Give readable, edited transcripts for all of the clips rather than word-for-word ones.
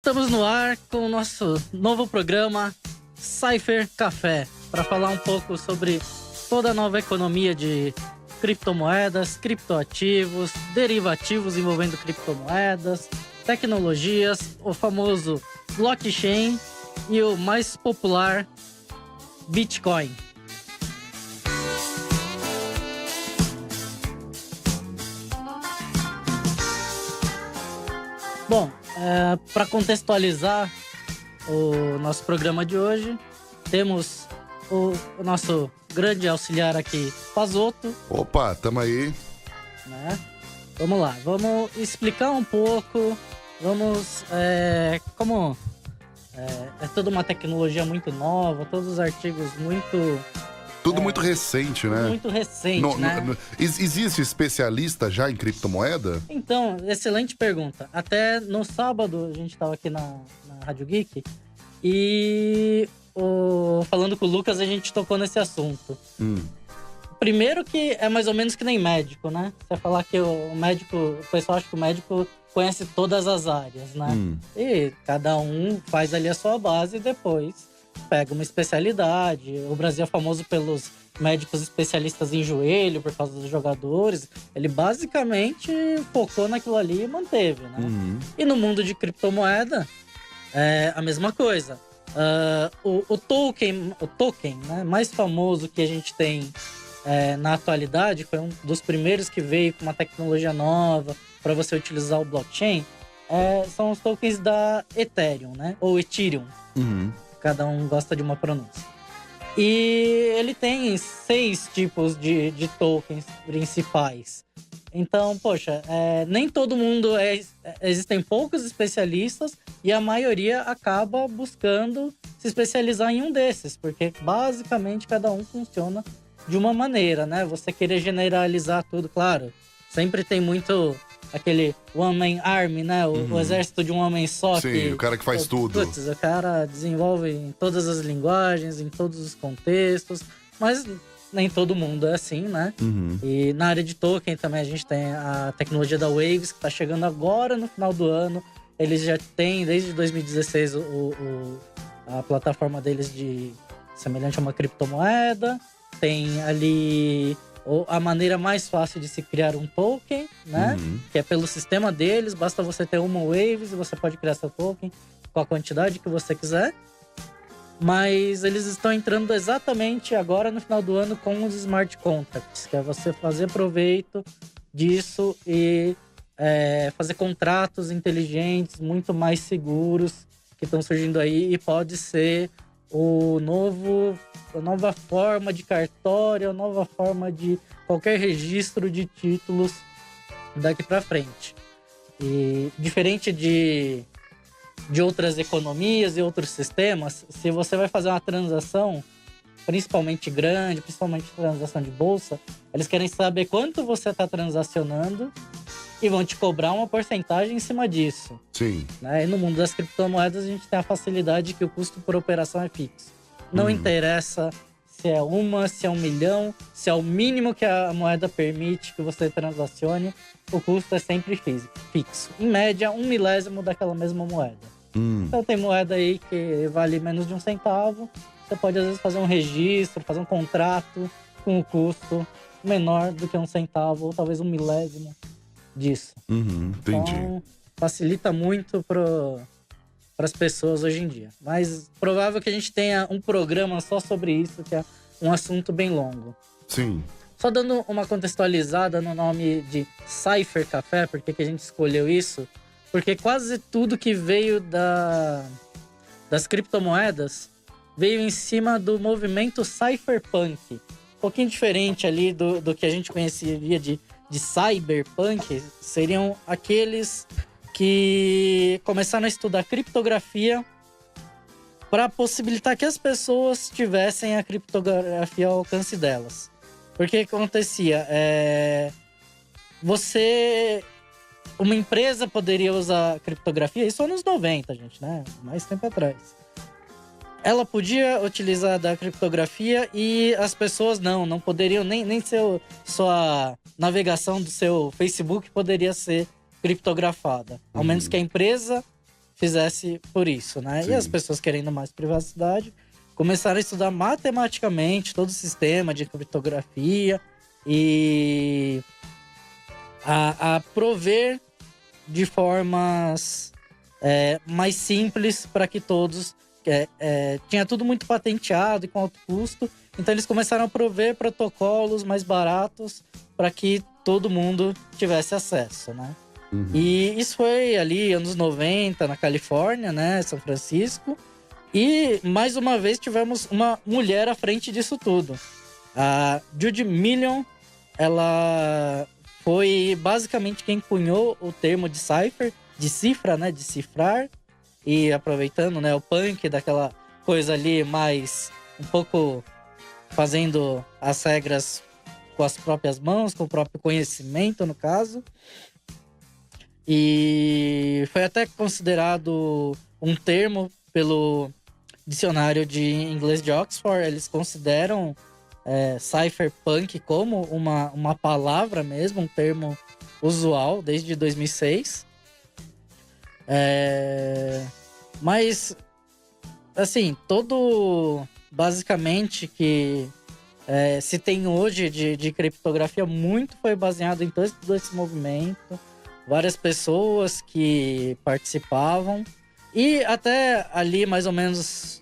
Estamos no ar com o nosso novo programa Cypher Café, para falar um pouco sobre toda a nova economia de criptomoedas, criptoativos, derivativos envolvendo criptomoedas, tecnologias, o famoso blockchain e o mais popular, Bitcoin. Bom, para contextualizar o nosso programa de hoje, temos o nosso grande auxiliar aqui, Pazoto. Opa, tamo aí. Né? Vamos lá, vamos explicar um pouco, como é toda uma tecnologia muito nova, todos os artigos Tudo muito recente, né? Muito recente, né? Existe especialista já em criptomoeda? Então, excelente pergunta. Até no sábado, a gente estava aqui na Rádio Geek e falando com o Lucas, a gente tocou nesse assunto. Primeiro que é mais ou menos que nem médico, né? Você falar que o pessoal acha que o médico conhece todas as áreas, né? E cada um faz ali a sua base e depois pega uma especialidade. O Brasil é famoso pelos médicos especialistas em joelho, por causa dos jogadores. Ele basicamente focou naquilo ali e manteve, né? E no mundo de criptomoeda, é a mesma coisa. O token, né, mais famoso que a gente tem na atualidade, foi um dos primeiros que veio com uma tecnologia nova para você utilizar o blockchain, são os tokens da Ethereum, né? Ou Ethereum. Cada um gosta de uma pronúncia. E ele tem 6 tipos de tokens principais. Então, poxa, nem todo mundo existem poucos especialistas e a maioria acaba buscando se especializar em um desses, porque basicamente cada um funciona de uma maneira, né? Você querer generalizar tudo, claro, sempre tem muito aquele one man army, né? O exército de um homem só. Sim, o cara que faz tudo. Putz, o cara desenvolve em todas as linguagens, em todos os contextos, mas nem todo mundo é assim, né? E na área de token também a gente tem a tecnologia da Waves, que tá chegando agora no final do ano. Eles já têm, desde 2016, a plataforma deles semelhante a uma criptomoeda. Tem ali a maneira mais fácil de se criar um token, né? Que é pelo sistema deles, basta você ter uma Waves e você pode criar seu token com a quantidade que você quiser. Mas eles estão entrando exatamente agora no final do ano com os smart contracts, que é você fazer proveito disso e fazer contratos inteligentes, muito mais seguros, que estão surgindo aí, e pode ser a nova forma de cartório, a nova forma de qualquer registro de títulos daqui para frente. E diferente de outras economias e outros sistemas, se você vai fazer uma transação, principalmente grande, principalmente transação de bolsa, eles querem saber quanto você está transacionando e vão te cobrar uma porcentagem em cima disso. Sim. Né? E no mundo das criptomoedas, a gente tem a facilidade que o custo por operação é fixo. Não interessa se é se é 1 milhão, se é o mínimo que a moeda permite que você transacione, o custo é sempre fixo. Em média, 1/1000 daquela mesma moeda. Então tem moeda aí que vale menos de 1 centavo. Você pode, às vezes, fazer um registro, fazer um contrato com um custo menor do que 1 centavo, ou talvez 1/1000 disso. Entendi. Então, facilita muito para as pessoas hoje em dia. Mas provável que a gente tenha um programa só sobre isso, que é um assunto bem longo. Sim. Só dando uma contextualizada no nome de Cypher Café, por que a gente escolheu isso? Porque quase tudo que veio das criptomoedas veio em cima do movimento cypherpunk. Um pouquinho diferente ali do que a gente conheceria de cyberpunk, seriam aqueles que começaram a estudar criptografia para possibilitar que as pessoas tivessem a criptografia ao alcance delas. Porque o que acontecia? Uma empresa poderia usar criptografia, isso anos 90, gente, né? Mais tempo atrás. ela podia utilizar da criptografia e as pessoas não poderiam nem sua navegação do seu Facebook poderia ser criptografada. Ao menos que a empresa fizesse por isso, né? Sim. E as pessoas querendo mais privacidade começaram a estudar matematicamente todo o sistema de criptografia e a prover de formas mais simples para que todos... tinha tudo muito patenteado e com alto custo. Então eles começaram a prover protocolos mais baratos para que todo mundo tivesse acesso, né? E isso foi ali, anos 90, na Califórnia, né? São Francisco. E, mais uma vez, tivemos uma mulher à frente disso tudo. A Judy Million, ela foi basicamente quem cunhou o termo de cifra, né? De cifrar. E aproveitando, né, o punk, daquela coisa ali mais... um pouco fazendo as regras com as próprias mãos, com o próprio conhecimento, no caso. E foi até considerado um termo pelo dicionário de inglês de Oxford. Eles consideram cypherpunk como uma palavra mesmo, um termo usual desde 2006. Mas, assim, basicamente que se tem hoje de criptografia, muito foi baseado em todo esse movimento. Várias pessoas que participavam. E até ali, mais ou menos,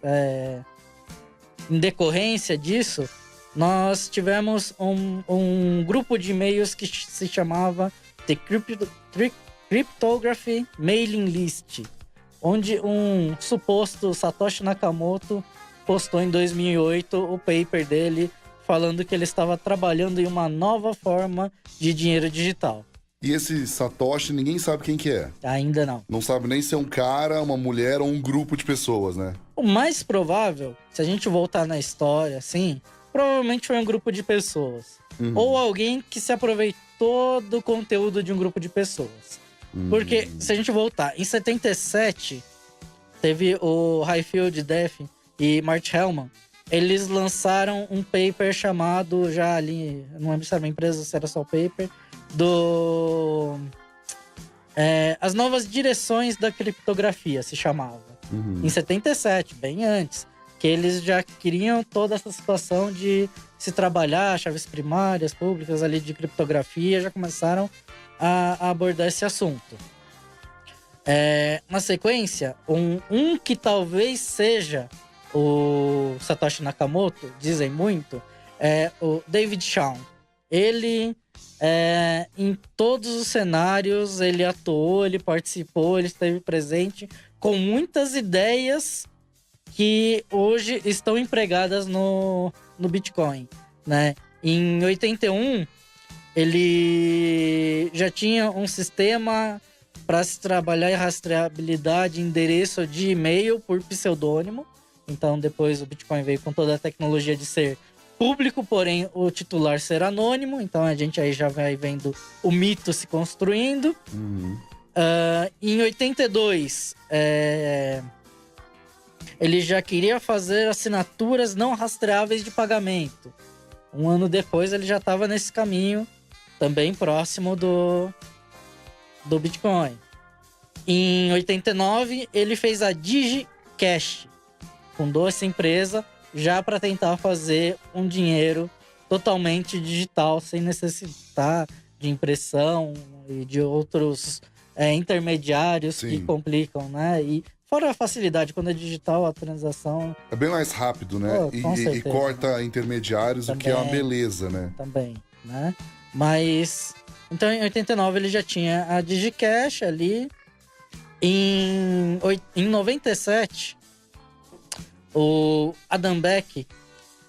em decorrência disso, nós tivemos um grupo de e-mails que se chamava The Cryptography Mailing List, onde um suposto Satoshi Nakamoto postou em 2008 o paper dele falando que ele estava trabalhando em uma nova forma de dinheiro digital. E esse Satoshi, ninguém sabe quem que é. Ainda não. Não sabe nem se é um cara, uma mulher ou um grupo de pessoas, né? O mais provável, se a gente voltar na história, assim, provavelmente foi um grupo de pessoas. Ou alguém que se aproveitou do conteúdo de um grupo de pessoas. Porque, se a gente voltar, em 77, teve o Highfield Deff e Mart Hellman. Eles lançaram um paper chamado, já ali, não lembro se era uma empresa ou se era só o paper, as novas direções da criptografia, se chamava. Em 77, bem antes. Que eles já queriam toda essa situação de se trabalhar chaves primárias, públicas ali de criptografia, já começaram a abordar esse assunto. Na sequência, um que talvez seja o Satoshi Nakamoto, dizem muito, é o David Chaum. Ele, em todos os cenários, ele atuou, ele participou, ele esteve presente com muitas ideias que hoje estão empregadas no Bitcoin, né? Em 81, ele já tinha um sistema para se trabalhar em rastreabilidade de endereço de e-mail por pseudônimo. Então, depois o Bitcoin veio com toda a tecnologia de ser público, porém o titular ser anônimo. Então, a gente aí já vai vendo o mito se construindo. Em 82, ele já queria fazer assinaturas não rastreáveis de pagamento. Um ano depois, ele já estava nesse caminho, também próximo do Bitcoin. Em 89, ele fez a DigiCash. Fundou essa empresa já para tentar fazer um dinheiro totalmente digital, sem necessitar de impressão e de outros intermediários. Sim. Que complicam, né? E fora a facilidade, quando é digital, a transação... É bem mais rápido, né? E corta intermediários, também, o que é uma beleza, né? Também, né? Mas... Então, em 89, ele já tinha a DigiCash ali. Em 97, o Adam Back,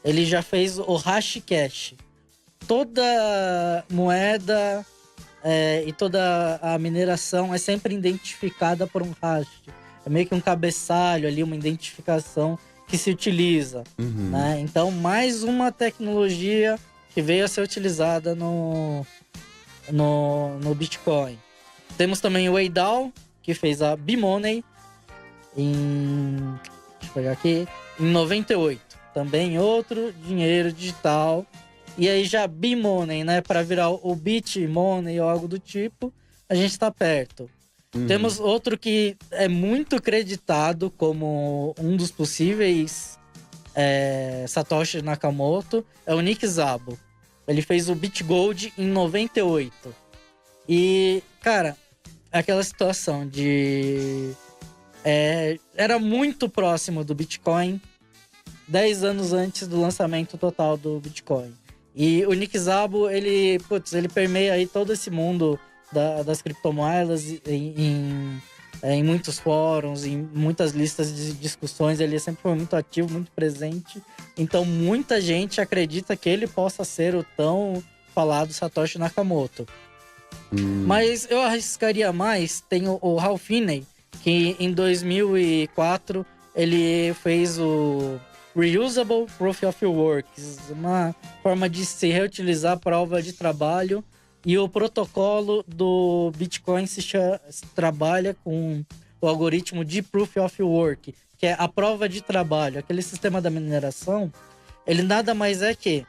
ele já fez o Hashcash. Toda moeda e toda a mineração é sempre identificada por um hash. É meio que um cabeçalho ali, uma identificação que se utiliza. Né? Então, mais uma tecnologia que veio a ser utilizada no Bitcoin. Temos também o Eidal, que fez a B-Money. Em Deixa eu pegar aqui. Em 98. Também outro dinheiro digital. E aí já B-Money, né? Para virar o Bit-Money ou algo do tipo, a gente tá perto. Temos outro que é muito creditado como um dos possíveis Satoshi Nakamoto. É o Nick Szabo. Ele fez o BitGold em 98. E, cara, aquela situação de... era muito próximo do Bitcoin 10 anos antes do lançamento total do Bitcoin. E o Nick Szabo, ele permeia aí todo esse mundo das criptomoedas em muitos fóruns, em muitas listas de discussões. Ele sempre foi muito ativo, muito presente. Então, muita gente acredita que ele possa ser o tão falado Satoshi Nakamoto. Mas eu arriscaria mais. Tem o Hal Finney, que em 2004 ele fez o Reusable Proof of Works, uma forma de se reutilizar a prova de trabalho. E o protocolo do Bitcoin se trabalha com o algoritmo de Proof of Work, que é a prova de trabalho. Aquele sistema da mineração, ele nada mais é que...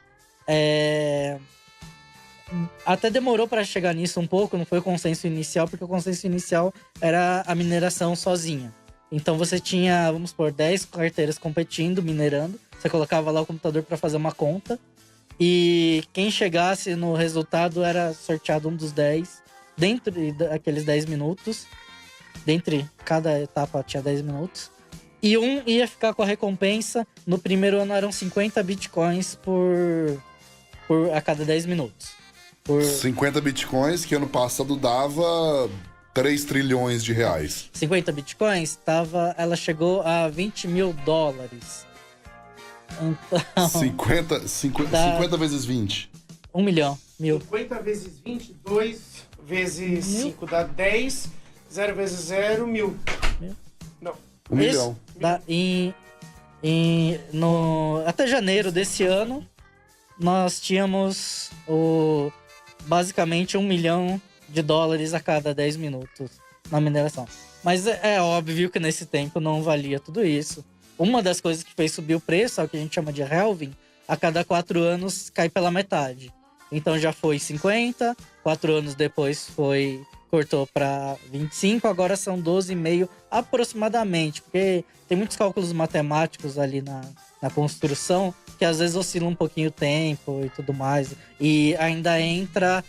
Até demorou para chegar nisso um pouco, não foi o consenso inicial, porque o consenso inicial era a mineração sozinha. Então você tinha, vamos supor, 10 carteiras competindo, minerando. Você colocava lá o computador para fazer uma conta. E quem chegasse no resultado era sorteado um dos 10, dentro daqueles 10 minutos. Dentre cada etapa tinha 10 minutos. E um ia ficar com a recompensa. No primeiro ano eram 50 bitcoins a cada 10 minutos. 50 bitcoins, que ano passado dava 3 trilhões de reais. 50 bitcoins, ela chegou a 20 mil dólares. Então, 50 vezes 20. 1 milhão. 50 vezes 20, 2 vezes 5 dá 10. 0 vezes 0, 1000. Não. 1 milhão. Até janeiro desse ano, nós tínhamos basicamente 1 milhão de dólares a cada 10 minutos na mineração. Mas é óbvio que nesse tempo não valia tudo isso. Uma das coisas que fez subir o preço, é o que a gente chama de halving, a cada 4 anos cai pela metade. Então já foi 50, 4 anos depois cortou para 25, agora são 12,5 aproximadamente, porque tem muitos cálculos matemáticos ali na construção, que às vezes oscila um pouquinho o tempo e tudo mais. E ainda entra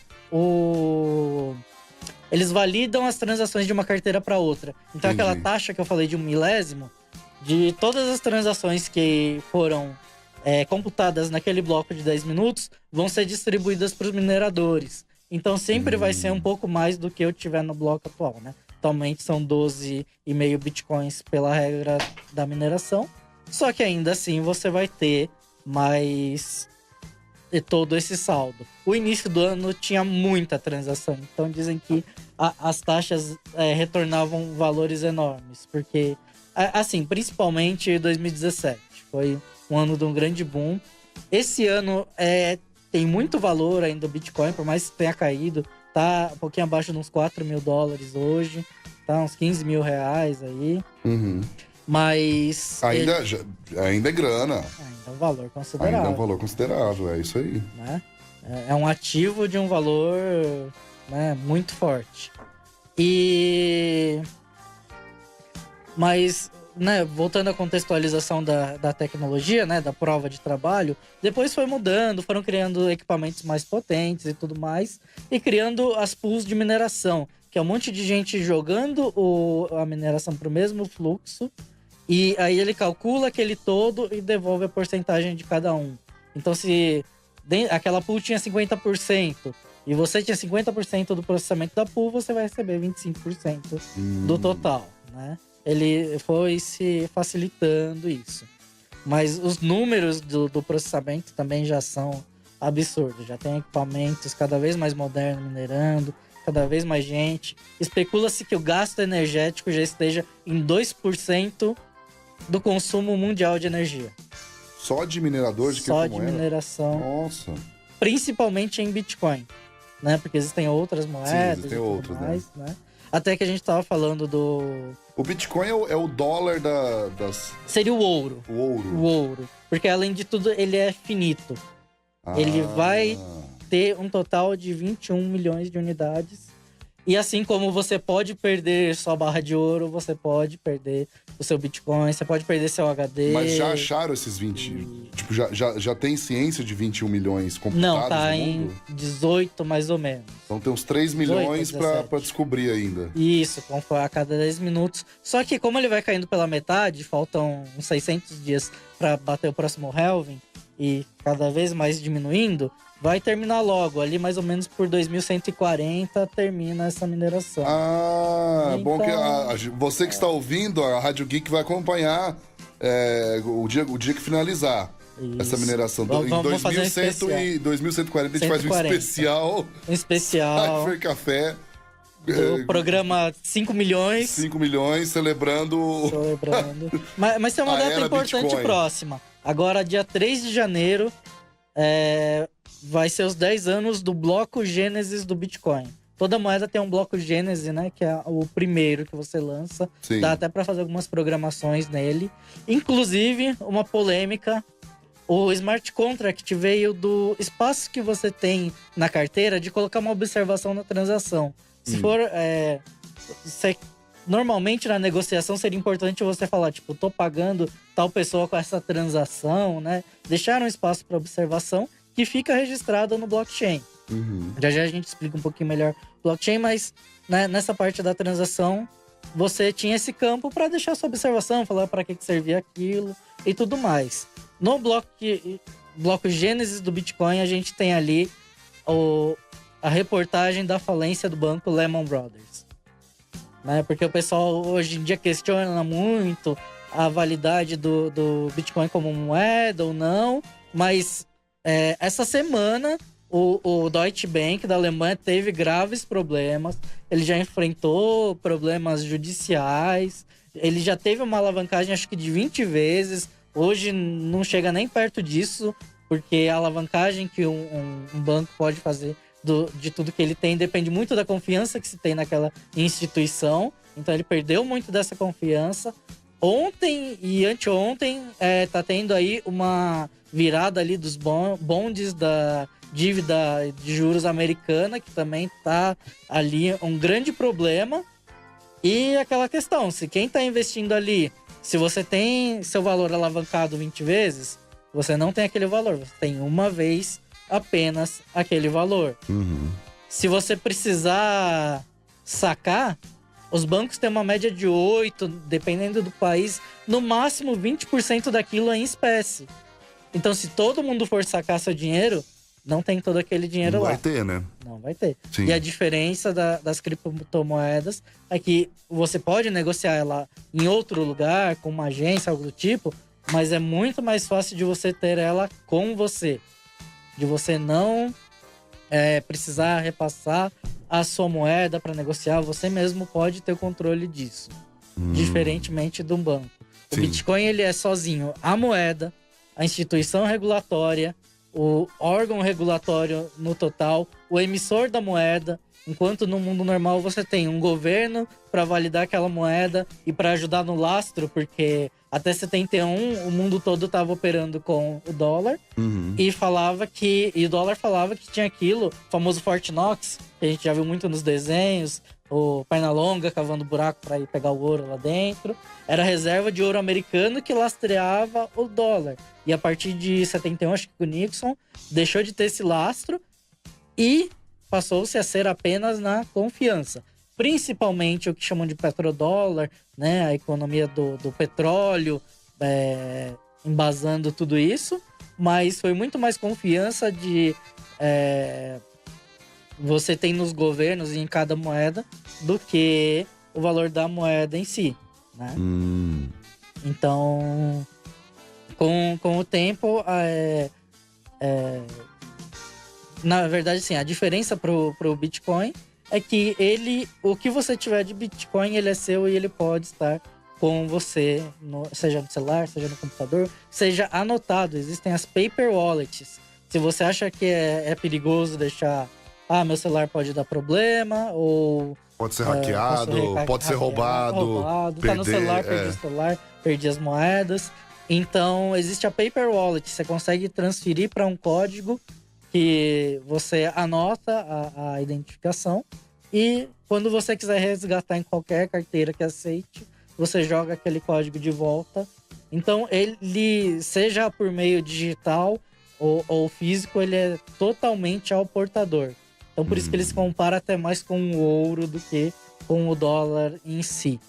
eles validam as transações de uma carteira para outra. Então aquela taxa que eu falei de 1 milésimo, de todas as transações que foram computadas naquele bloco de 10 minutos, vão ser distribuídas para os mineradores. Então sempre vai ser um pouco mais do que eu tiver no bloco atual, né? Atualmente são 12,5 bitcoins pela regra da mineração. Só que ainda assim você vai ter mais todo esse saldo. O início do ano tinha muita transação. Então dizem que as taxas retornavam valores enormes. Porque, assim, principalmente 2017. Foi um ano de um grande boom. Esse ano tem muito valor ainda o Bitcoin, por mais que tenha caído. Tá um pouquinho abaixo de uns 4 mil dólares hoje. Tá uns 15 mil reais aí. Mas... Ainda é grana. Ainda é um valor considerável. Ainda é um valor considerável, é isso aí. Né? É um ativo de um valor, né, muito forte. Mas, né, voltando à contextualização da tecnologia, né, da prova de trabalho, depois foi mudando, foram criando equipamentos mais potentes e tudo mais, e criando as pools de mineração, que é um monte de gente jogando a mineração para o mesmo fluxo, e aí ele calcula aquele todo e devolve a porcentagem de cada um. Então, se aquela pool tinha 50% e você tinha 50% do processamento da pool, você vai receber 25% do total, né? Ele foi se facilitando isso. Mas os números do processamento também já são absurdos. Já tem equipamentos cada vez mais modernos minerando, cada vez mais gente. Especula-se que o gasto energético já esteja em 2% do consumo mundial de energia. Só de minerador de criptomoeda? Só de mineração. Nossa. Principalmente em Bitcoin, né? Porque existem outras moedas. Sim, existem outras, mais, né? Até que a gente tava falando do... O Bitcoin é o dólar das... Seria o ouro. O ouro. O ouro. Porque, além de tudo, ele é finito. Ele vai ter um total de 21 milhões de unidades. E assim como você pode perder sua barra de ouro, você pode perder o seu Bitcoin, você pode perder seu HD. Mas já acharam esses 20... Tipo, já tem ciência de 21 milhões computados? Não, tá no em mundo? 18 mais ou menos. Então tem uns 3 milhões 17. pra descobrir ainda. Isso, a cada 10 minutos. Só que como ele vai caindo pela metade, faltam uns 600 dias pra bater o próximo halving, e cada vez mais diminuindo, vai terminar logo. Ali mais ou menos por 2140 termina essa mineração. Então... bom que você que está ouvindo, a Rádio Geek vai acompanhar o dia que finalizar. Isso. Essa mineração. Vamos fazer um especial. 2140 a gente faz um especial. Um especial. Cypher Café. Do programa 5 milhões. 5 milhões, celebrando. Mas tem uma data importante Bitcoin. próxima. Agora, dia 3 de janeiro, vai ser os 10 anos do bloco Gênesis do Bitcoin. Toda moeda tem um bloco Gênesis, né? Que é o primeiro que você lança. Sim. Dá até para fazer algumas programações nele. Inclusive, uma polêmica. O smart contract veio do espaço que você tem na carteira de colocar uma observação na transação. Se for... normalmente, na negociação, seria importante você falar, tipo, tô pagando tal pessoa com essa transação, né? Deixar um espaço para observação que fica registrado no blockchain. Já a gente explica um pouquinho melhor o blockchain, mas né, nessa parte da transação, você tinha esse campo para deixar sua observação, falar para que servia aquilo e tudo mais. No bloco Gênesis do Bitcoin, a gente tem ali a reportagem da falência do banco Lehman Brothers. Né? Porque o pessoal hoje em dia questiona muito a validade do Bitcoin como moeda ou não, mas essa semana o Deutsche Bank da Alemanha teve graves problemas, ele já enfrentou problemas judiciais, ele já teve uma alavancagem acho que de 20 vezes, hoje não chega nem perto disso, porque a alavancagem que um banco pode fazer de tudo que ele tem depende muito da confiança que se tem naquela instituição. Então ele perdeu muito dessa confiança. Ontem e anteontem tá tendo aí uma virada ali dos bondes da dívida de juros americana, que também tá ali um grande problema. E aquela questão, se quem tá investindo ali, se você tem seu valor alavancado 20 vezes, você não tem aquele valor, você tem uma vez apenas aquele valor. Se você precisar sacar, os bancos têm uma média de 8, dependendo do país, no máximo 20% daquilo é em espécie. Então, se todo mundo for sacar seu dinheiro, não tem todo aquele dinheiro lá. Não vai ter, né? Não vai ter. Sim. E a diferença das criptomoedas é que você pode negociar ela em outro lugar, com uma agência, algo do tipo, mas é muito mais fácil de você ter ela com você. De você não precisar repassar a sua moeda para negociar, você mesmo pode ter o controle disso. Diferentemente de um banco. O Bitcoin, ele é sozinho a moeda, a instituição regulatória, o órgão regulatório no total, o emissor da moeda, enquanto no mundo normal você tem um governo para validar aquela moeda e para ajudar no lastro, porque até 71 o mundo todo estava operando com o dólar e o dólar falava que tinha aquilo, o famoso Fort Knox, que a gente já viu muito nos desenhos, o Pernalonga cavando buraco para ir pegar o ouro lá dentro. Era a reserva de ouro americano que lastreava o dólar. E a partir de 71, acho que o Nixon deixou de ter esse lastro e passou-se a ser apenas na confiança. Principalmente o que chamam de petrodólar, né? A economia do petróleo, embasando tudo isso. Mas foi muito mais confiança de... você tem nos governos e em cada moeda do que o valor da moeda em si, né? Então, com o tempo, na verdade, sim, a diferença pro Bitcoin é que o que você tiver de Bitcoin, ele é seu e ele pode estar com você, seja no celular, seja no computador, seja anotado. Existem as paper wallets. Se você acha que é perigoso deixar meu celular pode dar problema, ou... Pode ser hackeado, pode ser roubado. Tá no celular, perdi o celular, perdi as moedas. Então, existe a Paper Wallet. Você consegue transferir para um código que você anota a identificação. E quando você quiser resgatar em qualquer carteira que aceite, você joga aquele código de volta. Então, ele, seja por meio digital ou físico, ele é totalmente ao portador. Então, por isso que ele se compara até mais com o ouro do que com o dólar em si.